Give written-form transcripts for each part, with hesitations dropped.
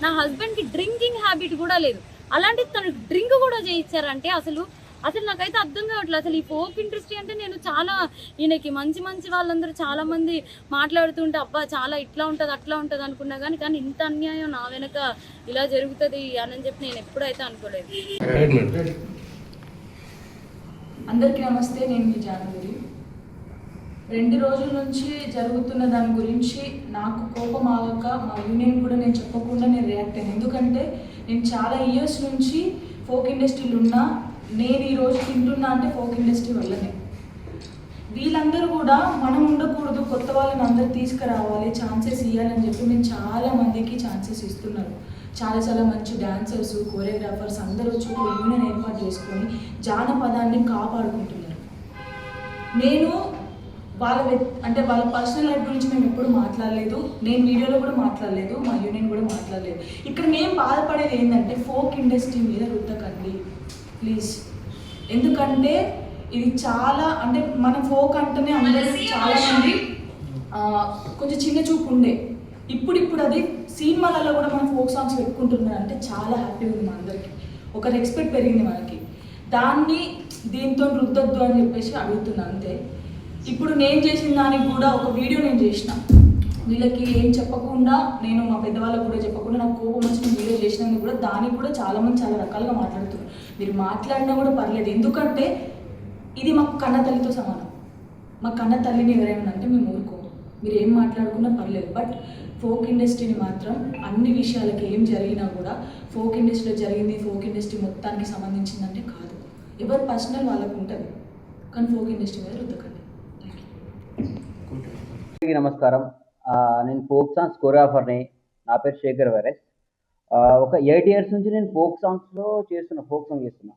నా హస్బెండ్కి drinking habit కూడా లేదు, అలాంటి తను డ్రింక్ కూడా చేయించారంటే అసలు అసలు నాకైతే అర్థం కావట్లేదు. అసలు ఈ ఫోక్ ఇండస్ట్రీ అంటే నేను చాలా ఈయనకి మంచి మంచి వాళ్ళందరూ చాలా మంది మాట్లాడుతుంటే అబ్బా చాలా ఇట్లా ఉంటుంది అట్లా ఉంటుంది అనుకున్నా కానీ ఇంత అన్యాయం నా వెనక ఇలా జరుగుతుంది అని చెప్పి నేను ఎప్పుడైతే అనుకోలేదు. అందరికీ నమస్తే, నేను మీ జానగిరి. 2 రోజుల నుంచి జరుగుతున్న దాని గురించి నాకు కోపం ఆగక మా యూనియన్ కూడా నేను చెప్పకుండా నేను రియాక్ట్ అయ్యాను. ఎందుకంటే నేను చాలా ఇయర్స్ నుంచి ఫోక్ ఇండస్ట్రీలో ఉన్నా. నేను ఈరోజు తింటున్నా అంటే ఫోక్ ఇండస్ట్రీ వల్లనే. వీళ్ళందరూ కూడా మనం ఉండకూడదు, కొత్త వాళ్ళని అందరూ తీసుకురావాలి, ఛాన్సెస్ ఇవ్వాలని చెప్పి మేము చాలా మందికి ఛాన్సెస్ ఇస్తున్నారు. చాలా మంచి డాన్సర్స్, కోరియోగ్రాఫర్స్ అందరూ వచ్చి ఒక యూనియన్ ఏర్పాటు చేసుకొని జానపదాన్ని కాపాడుకుంటున్నారు. నేను వాళ్ళ పర్సనల్ లైఫ్ గురించి మేము ఎప్పుడు మాట్లాడలేదు, నేను వీడియోలో కూడా మాట్లాడలేదు, మా యూనియన్ కూడా మాట్లాడలేదు. ఇక్కడ మేము బాధపడేది ఏంటంటే ఫోక్ ఇండస్ట్రీ మీద రుద్దకండి ప్లీజ్. ఎందుకంటే ఇది చాలా అంటే మన ఫోక్ అంటేనే అందరికీ చాలామంది కొంచెం చిన్న చూపు ఉండే. ఇప్పుడు అది సినిమాలలో కూడా మనం ఫోక్ సాంగ్స్ పెట్టుకుంటున్నారు అంటే చాలా హ్యాపీగా ఉంది మా అందరికి. ఒక రెస్పెక్ట్ పెరిగింది మనకి. దాన్ని దీంతో రుద్దొద్దు అని చెప్పేసి అడుగుతున్నా అంతే. ఇప్పుడు నేను చేసిన దానికి కూడా ఒక వీడియో నేను చేసిన, వీళ్ళకి ఏం చెప్పకుండా, నేను మా పెద్దవాళ్ళకు కూడా చెప్పకుండా నాకు కోపం వచ్చిన వీడియో చేసినందుకు కూడా దానికి కూడా చాలామంది చాలా రకాలుగా మాట్లాడుతున్నారు. మీరు మాట్లాడినా కూడా పర్లేదు, ఎందుకంటే ఇది మాకు కన్న తల్లితో సమానం. మా కన్న తల్లిని ఎవరైనా అంటే మేము ఊరుకోము, మీరు ఏం మాట్లాడుకున్నా పర్లేదు. బట్ ఫోక్ ఇండస్ట్రీని మాత్రం అన్ని విషయాలకి ఏం జరిగినా కూడా ఫోక్ ఇండస్ట్రీలో జరిగింది ఫోక్ ఇండస్ట్రీ మొత్తానికి సంబంధించిందంటే కాదు. ఎవరు పర్సనల్ వాళ్ళకు ఉంటుంది, కానీ ఫోక్ ఇండస్ట్రీ మీద రుద్దకండి. నమస్కారం, నేను ఫోక్ సాంగ్స్ కొరియోగ్రాఫర్ని. నా పేరు శేఖర్ వైరస్. ఒక 8 years నుంచి నేను ఫోక్ సాంగ్ చేస్తున్నా.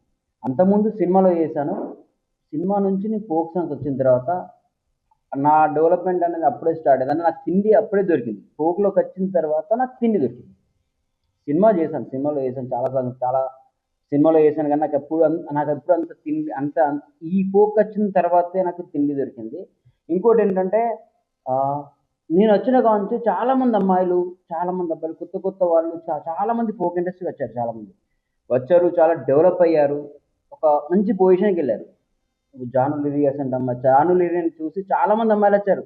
అంతకుముందు సినిమాలో చేశాను. సినిమా నుంచి నేను ఫోక్ సాంగ్స్ వచ్చిన తర్వాత నా డెవలప్మెంట్ అనేది అప్పుడే స్టార్ట్ అయ్యింది. నాకు తిండి అప్పుడే దొరికింది. ఫోక్లోకి వచ్చిన తర్వాత నాకు తిండి దొరికింది. సినిమాలో చేశాను చాలా సినిమాలో చేశాను, కానీ నాకు ఎప్పుడు అంత తిండి ఈ ఫోక్ వచ్చిన తర్వాతే నాకు తిండి దొరికింది. ఇంకోటి ఏంటంటే నేను వచ్చిన కావచ్చు చాలామంది అమ్మాయిలు, చాలామంది అబ్బాయిలు, కొత్త వాళ్ళు చాలామంది ఫోక్ ఇండస్ట్రీకి వచ్చారు. చాలామంది వచ్చారు, చాలా డెవలప్ అయ్యారు, ఒక మంచి పొజిషన్కి వెళ్ళారు. జాను లిరియాస్ అంటే జాను లిరియాని చూసి చాలామంది అమ్మాయిలు వచ్చారు.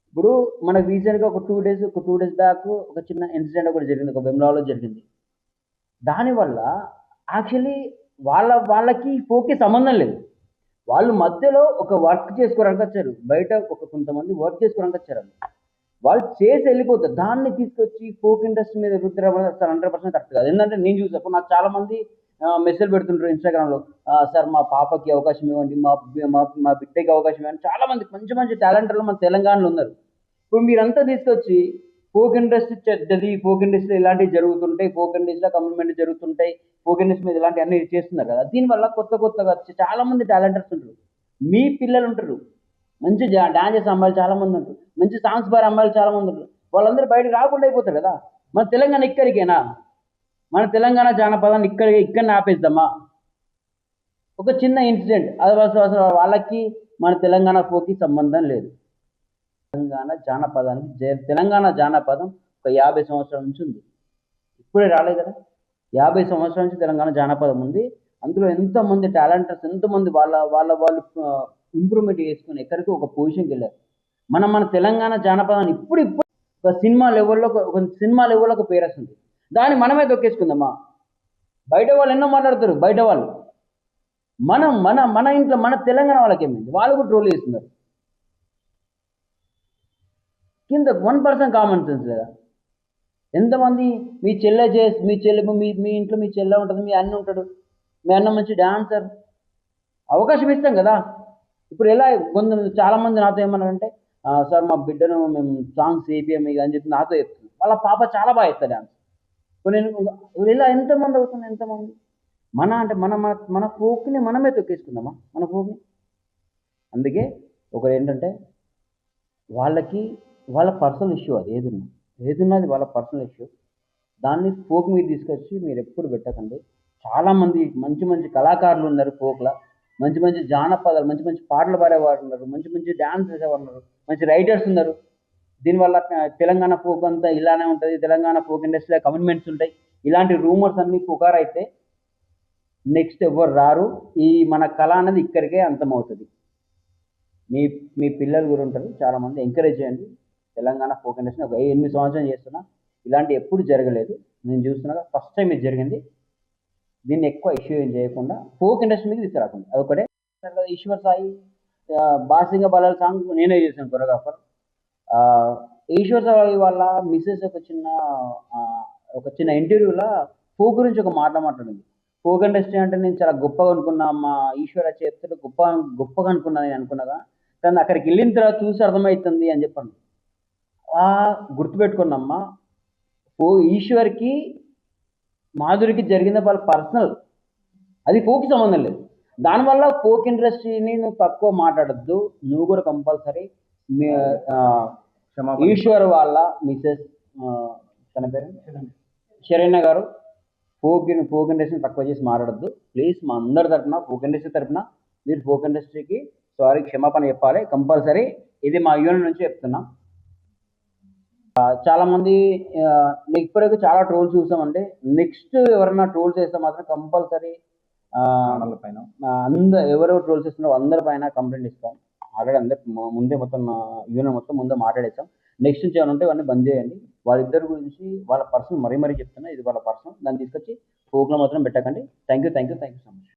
ఇప్పుడు మనకు రీసెంట్గా ఒక టూ డేస్ బ్యాక్ ఒక చిన్న ఇన్సిడెంట్ ఒకటి జరిగింది, ఒక వెమ్లాలో జరిగింది. దానివల్ల యాక్చువల్లీ వాళ్ళకి ఫోక్కి సంబంధం లేదు. వాళ్ళు మధ్యలో ఒక వర్క్ చేసుకోవడానికి వచ్చారు, బయట కొంతమంది వర్క్ చేసుకోవడానికి వచ్చారు. వాళ్ళు చేసి వెళ్ళిపోతారు. దాన్ని తీసుకొచ్చి ఫోక్ ఇండస్ట్రీ మీద రుద్దడం 100% కరెక్ట్ కాదు. ఎందుకంటే నేను చూసాను, నాకు చాలామంది మెసేజ్ పెడుతుంటారు ఇన్స్టాగ్రామ్లో, సార్ మా పాపకి అవకాశం ఇవ్వండి, మా బిడ్డకి అవకాశం ఇవ్వండి. చాలామంది మంచి టాలెంటర్లు మన తెలంగాణలో ఉన్నారు. ఇప్పుడు మీరంతా తీసుకొచ్చి ఫోక్ ఇండస్ట్రీ చెడ్డది, ఫోక్ ఇండస్ట్రీ ఇలాంటివి జరుగుతుంటాయి, ఫోక్ ఇండస్ట్రీలో కమిట్మెంట్ జరుగుతుంటాయి, ఫోక్ ఇండస్ట్రీ మీద ఇలాంటి అన్ని చేస్తున్నారు కదా. దీనివల్ల కొత్తగా వచ్చి చాలామంది టాలెంటర్స్ ఉంటారు. మీ పిల్లలు ఉంటారు, మంచి డాన్స్ చేసే అమ్మాయిలు చాలామంది ఉంటారు, మంచి సాంగ్స్ పాడే అమ్మాయిలు చాలామంది ఉంటారు. వాళ్ళందరూ బయటకు రాకుండా అయిపోతారు కదా. మన తెలంగాణ ఇక్కడికేనా? మన తెలంగాణ జానపదాన్ని ఇక్కడ ఆపేద్దామా? ఒక చిన్న ఇన్సిడెంట్, అది అసలు వాళ్ళకి మన తెలంగాణ ఫోక్కి సంబంధం లేదు. తెలంగాణ జానపదం ఒక 50 సంవత్సరాల నుంచి ఉంది, ఇప్పుడే రాలేదు కదా. 50 సంవత్సరాల నుంచి తెలంగాణ జానపదం ఉంది. అందులో ఎంతోమంది టాలెంటర్స్, ఎంతోమంది వాళ్ళు ఇంప్రూవ్మెంట్ చేసుకుని ఎక్కడికి ఒక పొజిషన్కి వెళ్ళారు. మన తెలంగాణ జానపదాన్ని ఇప్పుడు ఒక సినిమా లెవెల్లో ఒక పేరు వస్తుంది. దాన్ని మనమే తొక్కేసుకుందామా? బయట వాళ్ళు ఎన్నో మాట్లాడతారు, బయట వాళ్ళు. మన ఇంట్లో మన తెలంగాణ వాళ్ళకి ఏమైంది? వాళ్ళు కూడా ట్రోల్ చేస్తున్నారు. కింద 1% కామన్ సెన్స్ లేదా? ఎంతమంది మీ ఇంట్లో మీ చెల్లె ఉంటుంది, మీ అన్న ఉంటాడు, మీ అన్న మంచి డాన్సర్, అవకాశం ఇస్తాం కదా. ఇప్పుడు ఎలా చాలామంది నాతో ఏమన్నారంటే, సార్ మా బిడ్డను మేము సాంగ్స్ వేపియం అని చెప్పి నాతో చెప్తున్నాను. వాళ్ళ పాప చాలా బాగా ఇస్తారు డాన్స్. నేను ఇలా ఎంతమంది అవుతుంది, ఎంతమంది మన ఫోక్ని మనమే తొక్కేసుకుందామా? మన ఫోక్ని. అందుకే ఒకటి ఏంటంటే, వాళ్ళ పర్సనల్ ఇష్యూ, అది ఏదున్నది వాళ్ళ పర్సనల్ ఇష్యూ. దాన్ని ఫోక్ మీద తీసుకొచ్చి మీరు ఎప్పుడు పెట్టకండి. చాలామంది మంచి కళాకారులు ఉన్నారు ఫోక్లో, మంచి జానపదాలు, మంచి పాటలు పాడేవారు ఉన్నారు, మంచి డ్యాన్స్ చేసేవారు ఉన్నారు, మంచి రైటర్స్ ఉన్నారు. దీనివల్ల తెలంగాణ ఫోక్ అంతా ఇలానే ఉంటుంది, తెలంగాణ ఫోక్ ఇండస్ట్రీలో కమిట్మెంట్స్ ఉంటాయి, ఇలాంటి రూమర్స్ అన్నీ పుకారైతే నెక్స్ట్ ఎవరు రారు. ఈ మన కళ అనేది ఇక్కడికే అంతమవుతుంది. మీ మీ పిల్లలు కూడా ఉంటారు, చాలామంది ఎంకరేజ్ చేయండి. తెలంగాణ ఫోక్ ఇండస్ట్రీ ఒక 8 సంవత్సరాలు చేస్తున్నా, ఇలాంటి ఎప్పుడు జరగలేదు. నేను చూస్తున్నాగా ఫస్ట్ టైం ఇది జరిగింది. దీన్ని ఎక్కువ ఇష్యూ ఏం చేయకుండా ఫోక్ ఇండస్ట్రీ మీద తీసుకురాకుండా అదొకటే. ఈశ్వర్ సాయి బాసింగ బలాల సాంగ్ నేనే చేశాను కొరియోగ్రాఫర్. ఈశ్వర్ సాయి వాళ్ళ మిస్సెస్ ఒక చిన్న ఇంటర్వ్యూలో ఫోక్ గురించి ఒక మాట మాట్లాడింది. ఫోక్ ఇండస్ట్రీ అంటే నేను చాలా గొప్పగా అనుకున్నా, మా ఈశ్వర చెప్తే గొప్పగా అనుకున్నా, నేను అనుకున్నాగా కానీ అక్కడికి వెళ్ళిన తర్వాత చూసి అర్థమవుతుంది అని చెప్పాను. గుర్తుపెట్టుకున్నమ్మా, ఈశ్వర్కి మాధురికి జరిగిన వాళ్ళ పర్సనల్, అది ఫోక్కి సంబంధం లేదు. దానివల్ల ఫోక్ ఇండస్ట్రీని నువ్వు తక్కువ మాట్లాడద్దు. నువ్వు కూడా కంపల్సరీ ఈశ్వర్ వాళ్ళ మిసెస్ తన పేరు శరణ్య గారు ఫోక్ ఇండస్ట్రీని తక్కువ చేసి మాట్లాడద్దు ప్లీజ్. మా అందరి తరఫున, ఫోక్ ఇండస్ట్రీ తరఫున మీరు ఫోక్ ఇండస్ట్రీకి సారీ, క్షమాపణ చెప్పాలి కంపల్సరీ. ఇది మా యూనియన్ నుంచి చెప్తున్నా. చాలామంది ఇప్పటివరకు చాలా ట్రోల్స్ చూసామంటే, నెక్స్ట్ ఎవరైనా ట్రోల్స్ చేస్తే మాత్రం కంపల్సరీ ఎవరెవరు ట్రోల్స్ చేస్తున్నారో అందరి పైన కంప్లైంట్ ఇస్తాం. ఆల్రెడీ ముందే మొత్తం యూనియన్ మొత్తం ముందే మాట్లాడేస్తాం. నెక్స్ట్ నుంచి ఏమైనా ఉంటే ఇవన్నీ బంద్ చేయండి. వాళ్ళిద్దరి గురించి వాళ్ళ పర్సన్ మరీ చెప్తున్నా, ఇది వాళ్ళ పర్సన్, దాన్ని తీసుకొచ్చి ఫోక్లో మాత్రం పెట్టకండి. Thank you so much.